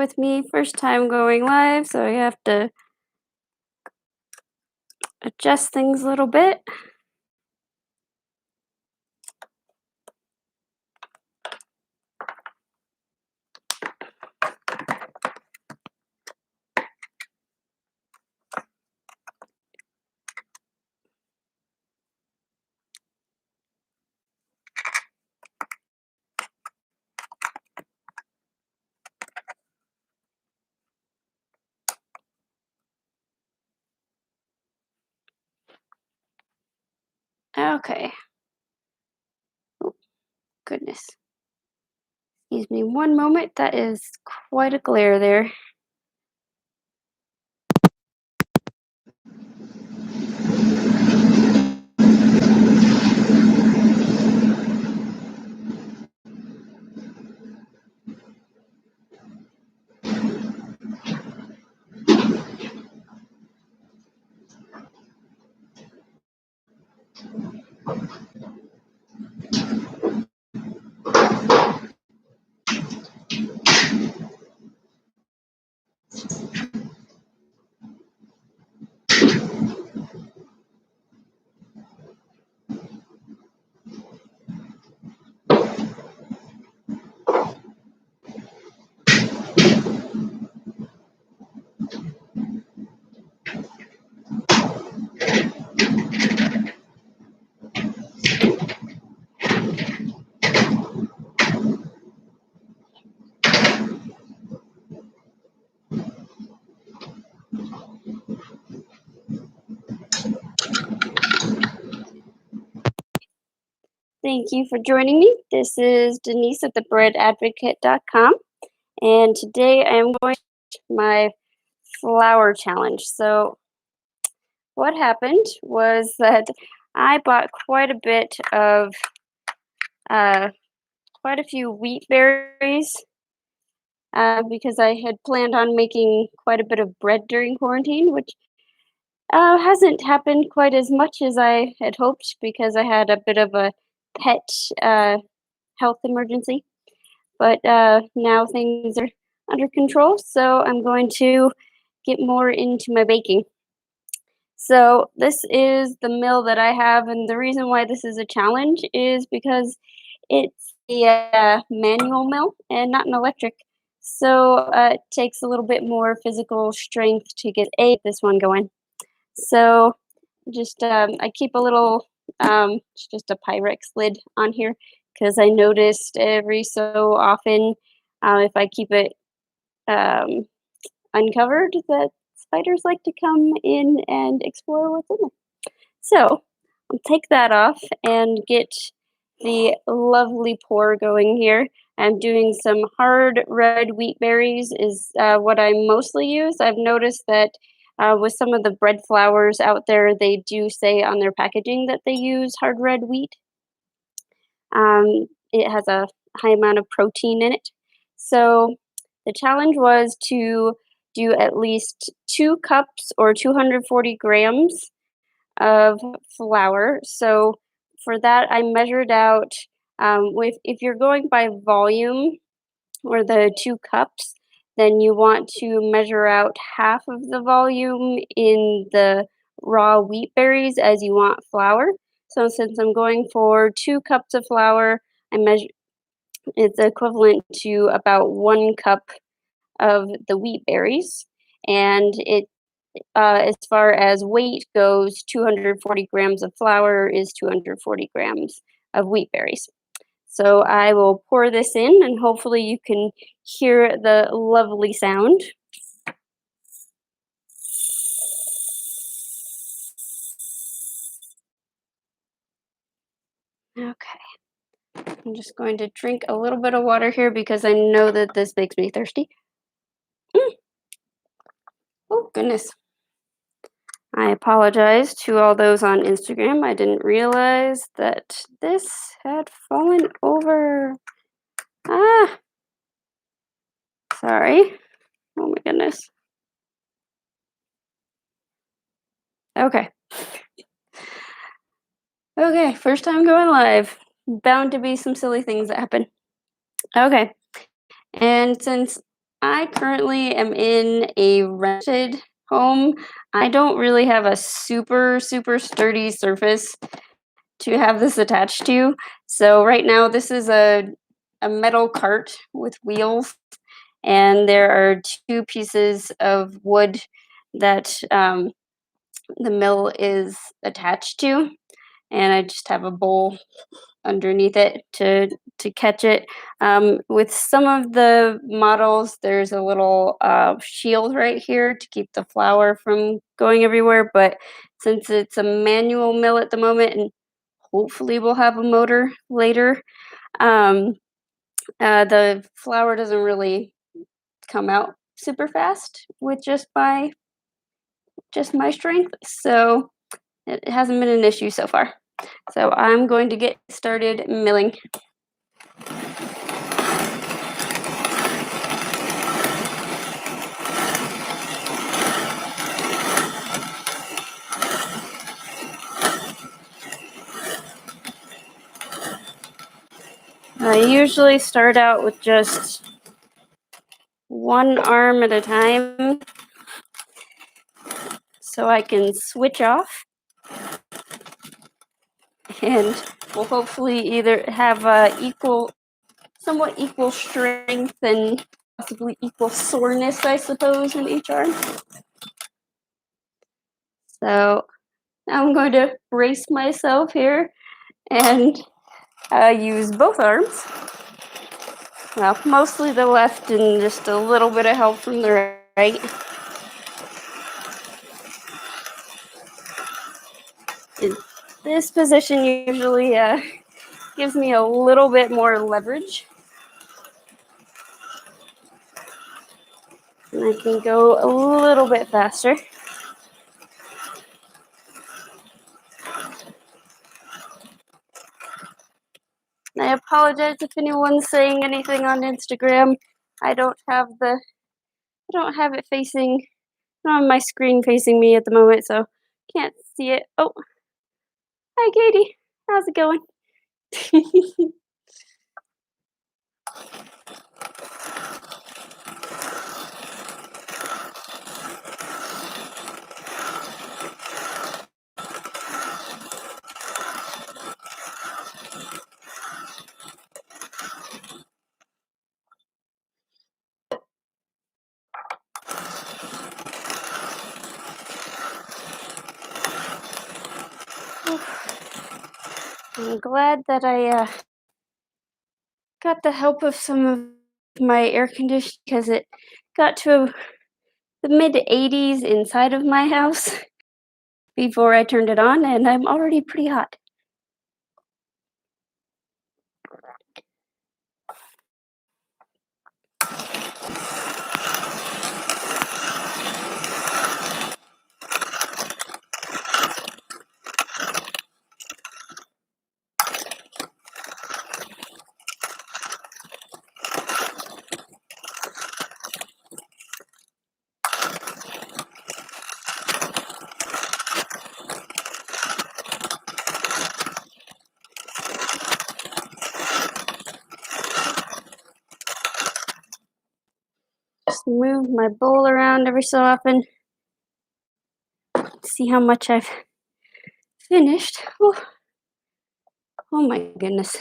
with me. First time going live, so I have to adjust things a little bit. Okay. Oh, goodness. Excuse me one moment. That is quite a glare there. Thank you for joining me. This is Denise at thebreadadvocate.com, and today I am going to my flower challenge. So what happened was that I bought quite a bit of quite a few wheat berries because I had planned on making quite a bit of bread during quarantine, which hasn't happened quite as much as I had hoped because I had a bit of a pet health emergency. But now things are under control, so I'm going to get more into my baking. So this is the mill that I have, and the reason why this is a challenge is because it's a manual mill and not an electric. So it takes a little bit more physical strength to get this one going. So just I keep a little, it's just a Pyrex lid on here because I noticed every so often if I keep it uncovered that spiders like to come in and explore what's in there. So I'll take that off and get the lovely pour going here. I'm doing some hard red wheat berries is what I mostly use. I've noticed that with some of the bread flours out there, they do say on their packaging that they use hard red wheat. It has a high amount of protein in it. So the challenge was to do at least 2 cups or 240 grams of flour. So for that, I measured out if you're going by volume or the 2 cups, then you want to measure out half of the volume in the raw wheat berries as you want flour. So since I'm going for 2 cups of flour, I measure it's equivalent to about 1 cup of the wheat berries, and it as far as weight goes, 240 grams of flour is 240 grams of wheat berries. So I will pour this in and hopefully you can hear the lovely sound. Okay. I'm just going to drink a little bit of water here because I know that this makes me thirsty. Oh, goodness. I apologize to all those on Instagram. I didn't realize that this had fallen over. Ah, sorry. Oh my goodness. Okay. Okay, first time going live. Bound to be some silly things that happen. Okay. And since I currently am in a rented home. I don't really have a super, super sturdy surface to have this attached to. So right now this is a metal cart with wheels, and there are two pieces of wood that the mill is attached to, and I just have a bowl underneath it to catch it. With some of the models, there's a little shield right here to keep the flour from going everywhere. But since it's a manual mill at the moment, and hopefully we'll have a motor later, um, the flour doesn't really come out super fast with just my strength. So it hasn't been an issue so far. So I'm going to get started milling. I usually start out with just one arm at a time so I can switch off, and we'll hopefully either have somewhat equal strength and possibly equal soreness, I suppose, in each arm. So now I'm going to brace myself here and use both arms. Well, mostly the left and just a little bit of help from the right. In this position usually gives me a little bit more leverage. And I can go a little bit faster. I apologize if anyone's saying anything on Instagram. I don't have it facing, not on my screen facing me at the moment, so can't see it. Oh, hi Katie. How's it going? I'm glad that I got the help of some of my air conditioning because it got to the mid 80s inside of my house before I turned it on, and I'm already pretty hot. Just move my bowl around every so often. See how much I've finished. Oh my goodness.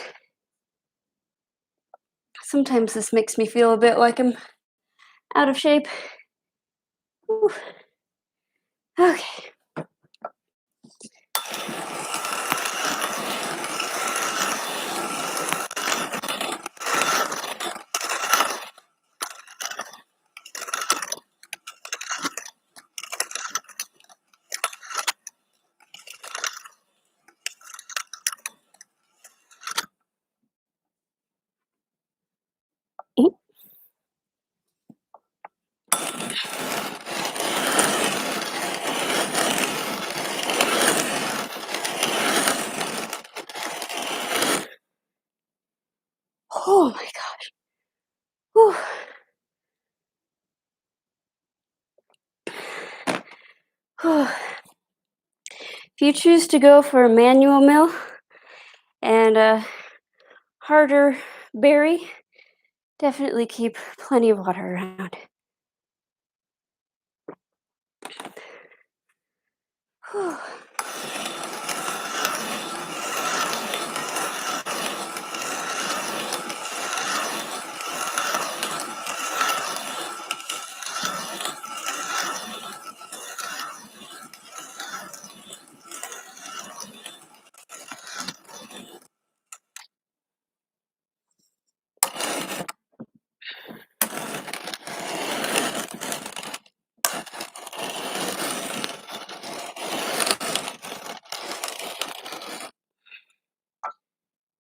Sometimes this makes me feel a bit like I'm out of shape. Whew. Okay. Oh my gosh. Whew. Whew. If you choose to go for a manual mill and a harder berry, Definitely keep plenty of water around. Whew.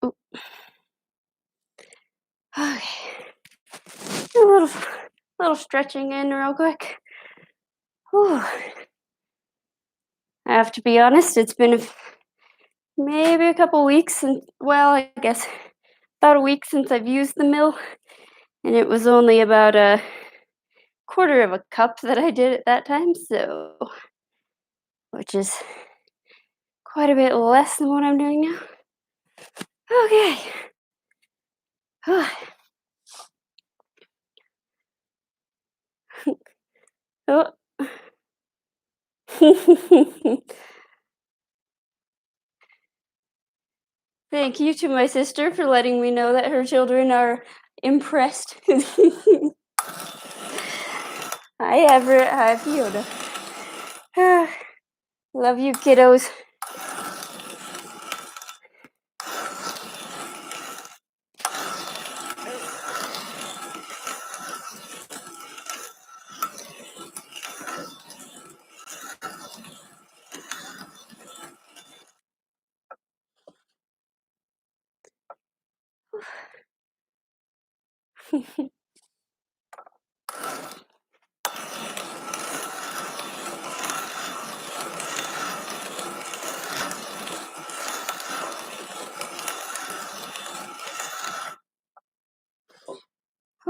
Oop. Okay. A little stretching in real quick. Whew. I have to be honest, it's been maybe a couple weeks since, well, I guess about a week since I've used the mill, and it was only about a quarter of a cup that I did at that time, so which is quite a bit less than what I'm doing now. Okay. Oh. Thank you to my sister for letting me know that her children are impressed. Hi, Everett. Hi, Fiona. Love you, kiddos.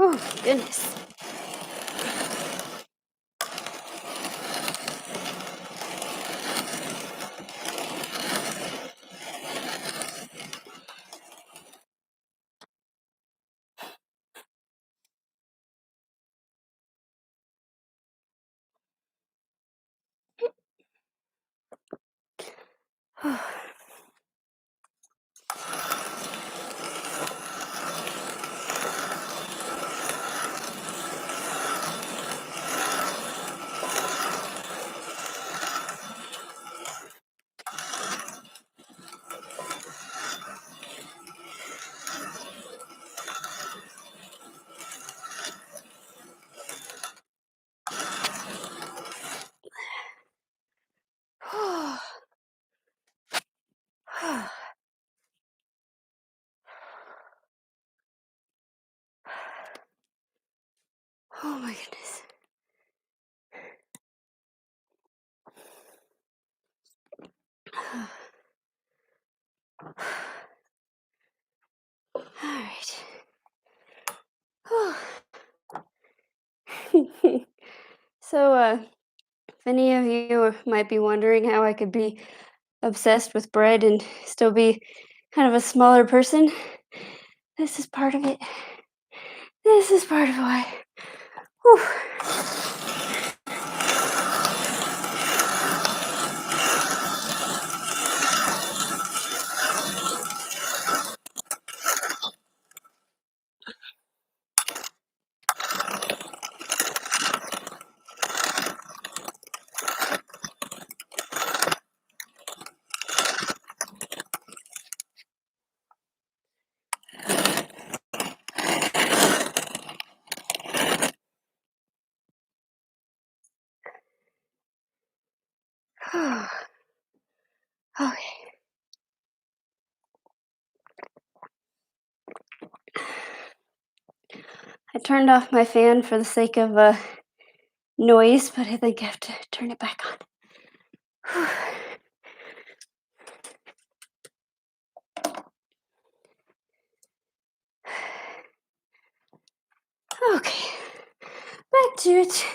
Oh, goodness. Oh my goodness. All right. So, if any of you might be wondering how I could be obsessed with bread and still be kind of a smaller person, this is part of it. This is part of why. Whew. Okay. I turned off my fan for the sake of noise, but I think I have to turn it back on. Okay, back to it.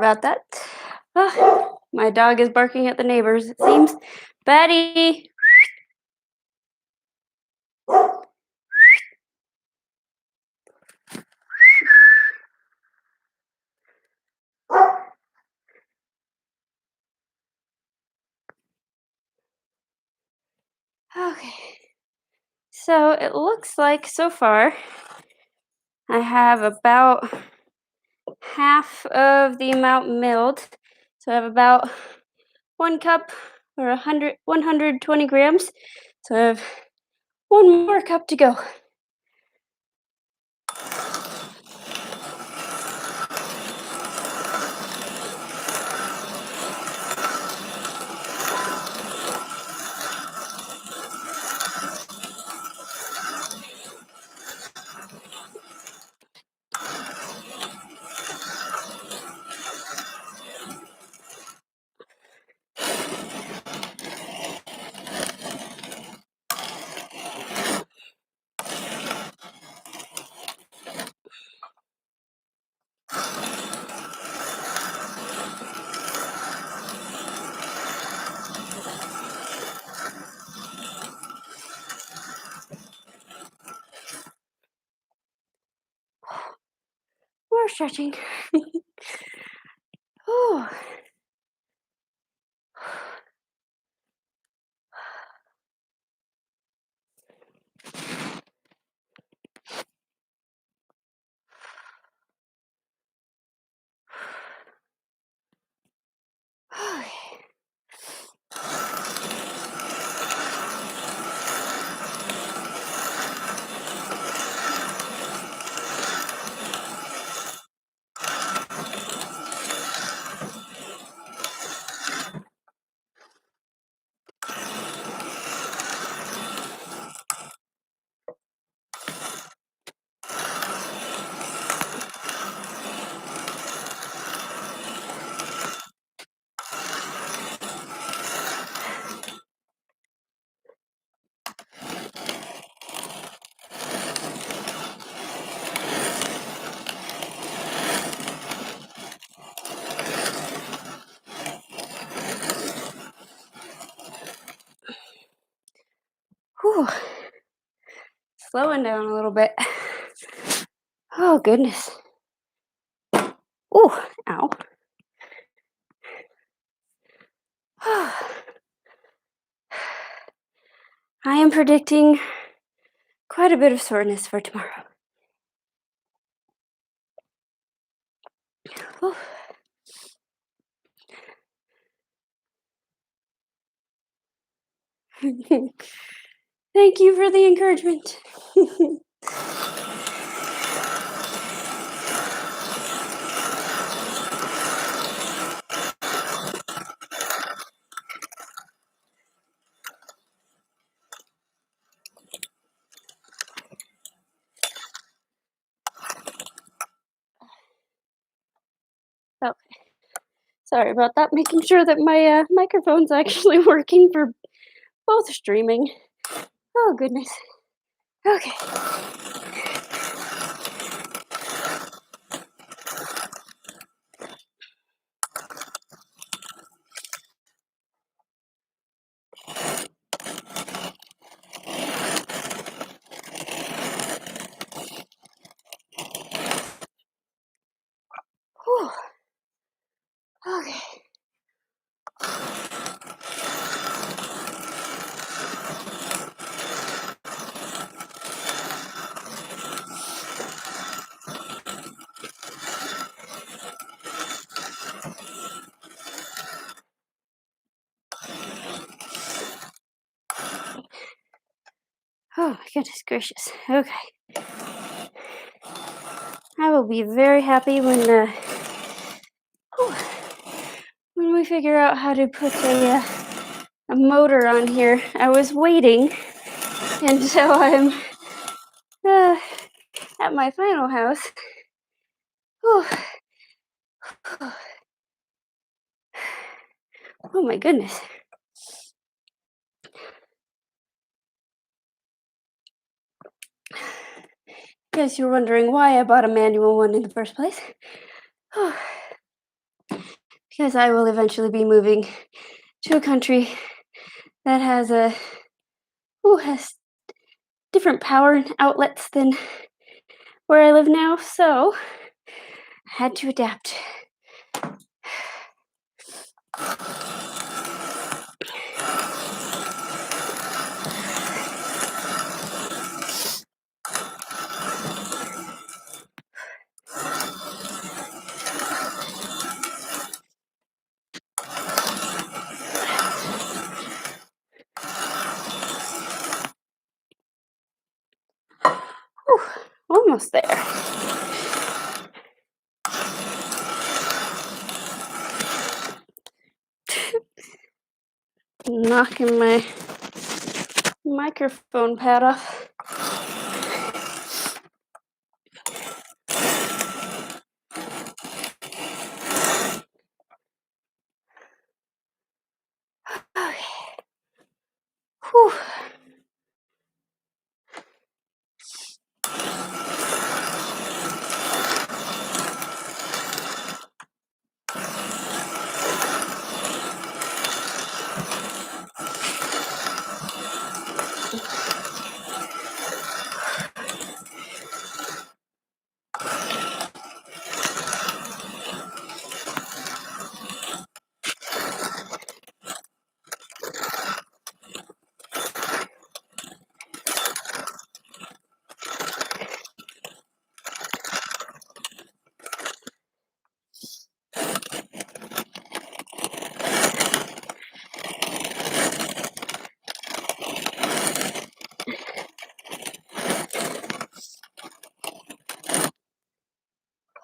about that. My dog is barking at the neighbors, it seems. Betty! Okay. So it looks like so far I have about half of the amount milled. So I have about 1 cup or 120 grams. So I have one more cup to go. More stretching. Whew. Whew. Slowing down a little bit. Oh, goodness. Ooh, ow. I am predicting quite a bit of soreness for tomorrow. Whew. Thank you for the encouragement. Okay. Sorry about that. Making sure that my microphone's actually working for both streaming. Oh, goodness. Okay. Whew. Okay. Oh, my goodness gracious. Okay. I will be very happy whew, when we figure out how to put a motor on here. I was waiting until I'm uh, at my final house. Whew. Oh my goodness. Guess you're wondering why I bought a manual one in the first place. because I will eventually be moving to a country that has different power outlets than where I live now, so I had to adapt. Whew, almost there. Knocking my microphone pad off. Okay. Whew.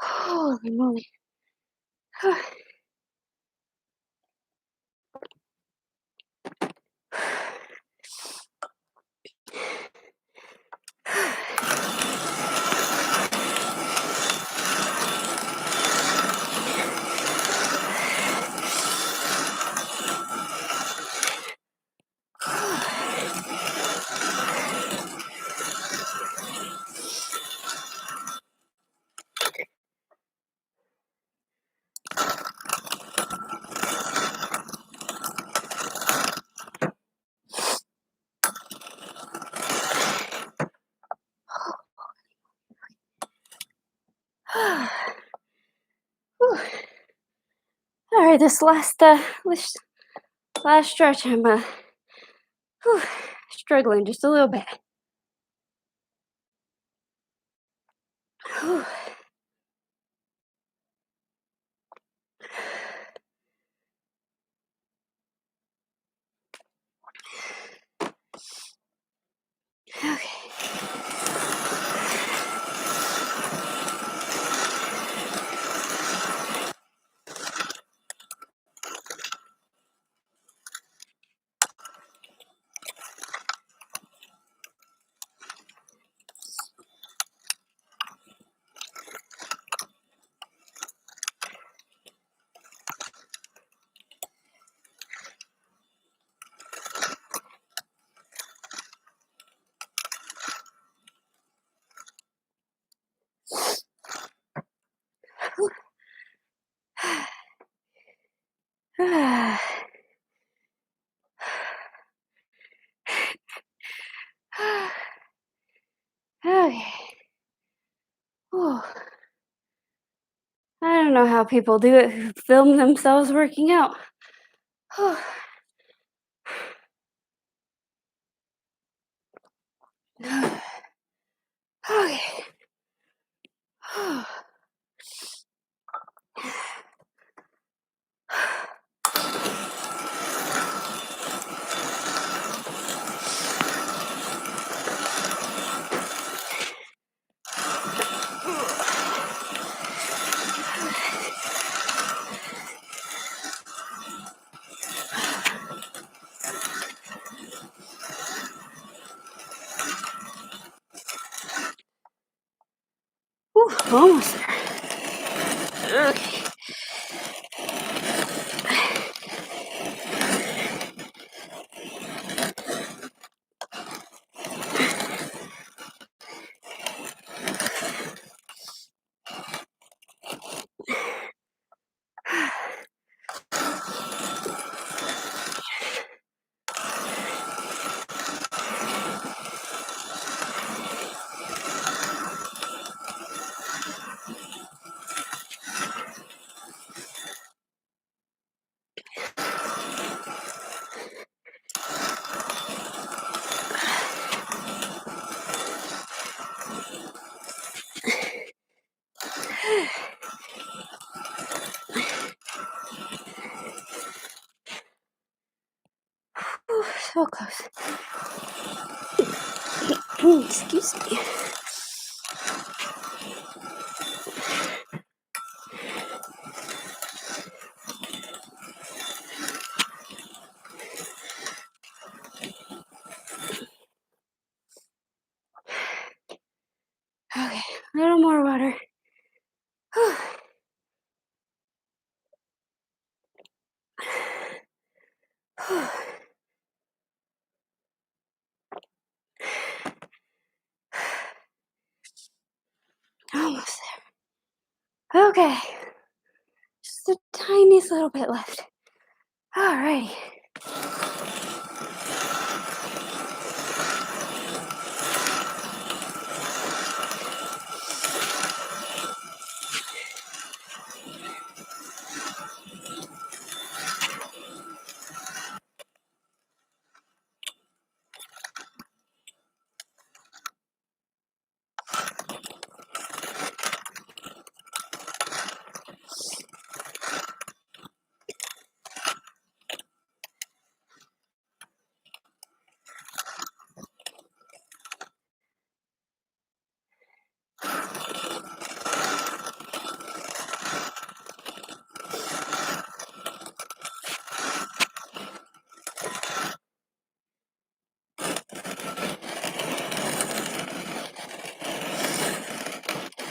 Holy moly. Whew. All right, this last stretch, I'm whew, struggling just a little bit. Whew. Okay. Okay. Whew. I don't know how people do it who film themselves working out. Whew. Okay. Whew, almost there. Okay. Excuse me. Okay, a little more water. Almost there. Okay, just the tiniest little bit left. Alrighty.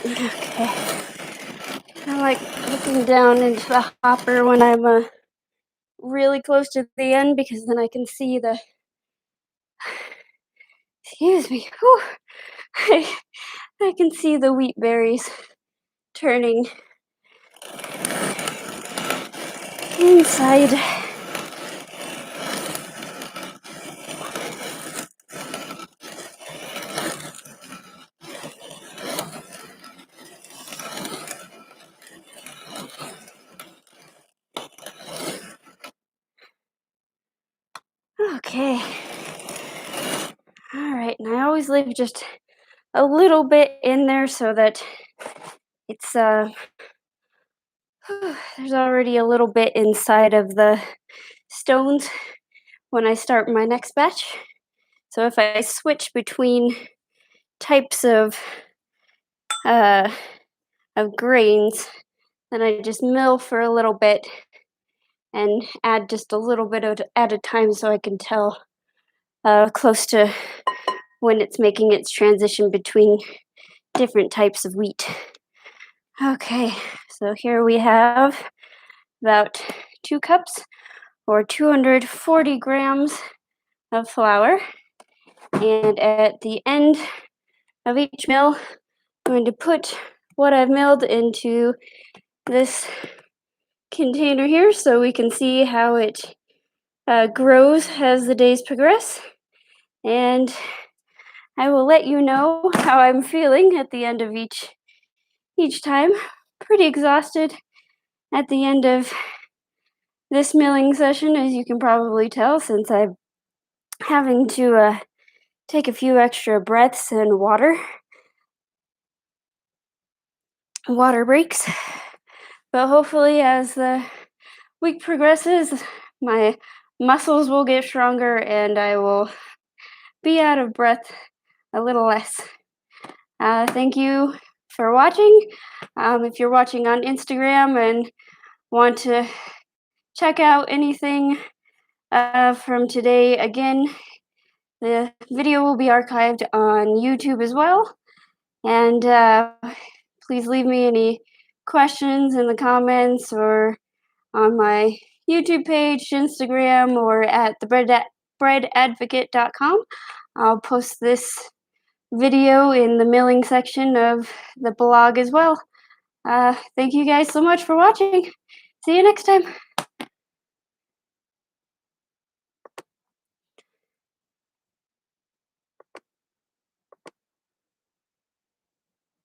Okay. I like looking down into the hopper when I'm really close to the end because then I can see the. Excuse me. Whew. I, I can see the wheat berries turning inside. Okay. All right, and I always leave just a little bit in there so that it's there's already a little bit inside of the stones when I start my next batch. So if I switch between types uh of grains, then I just mill for a little bit and add just a little bit at a time so I can tell close to when it's making its transition between different types of wheat. Okay, so here we have about 2 cups or 240 grams of flour. And at the end of each mill, I'm going to put what I've milled into this container here so we can see how it grows as the days progress. And I will let you know how I'm feeling at the end of each time. Pretty exhausted at the end of this milling session, as you can probably tell, since I'm having to take a few extra breaths and water breaks. But hopefully, as the week progresses, my muscles will get stronger and I will be out of breath a little less. Thank you for watching. If you're watching on Instagram and want to check out anything from today, again, the video will be archived on YouTube as well. And please leave me any questions in the comments or on my YouTube page, Instagram, or at thebreadadvocate.com. I'll post this video in the milling section of the blog as well. Thank you guys so much for watching. See you next time.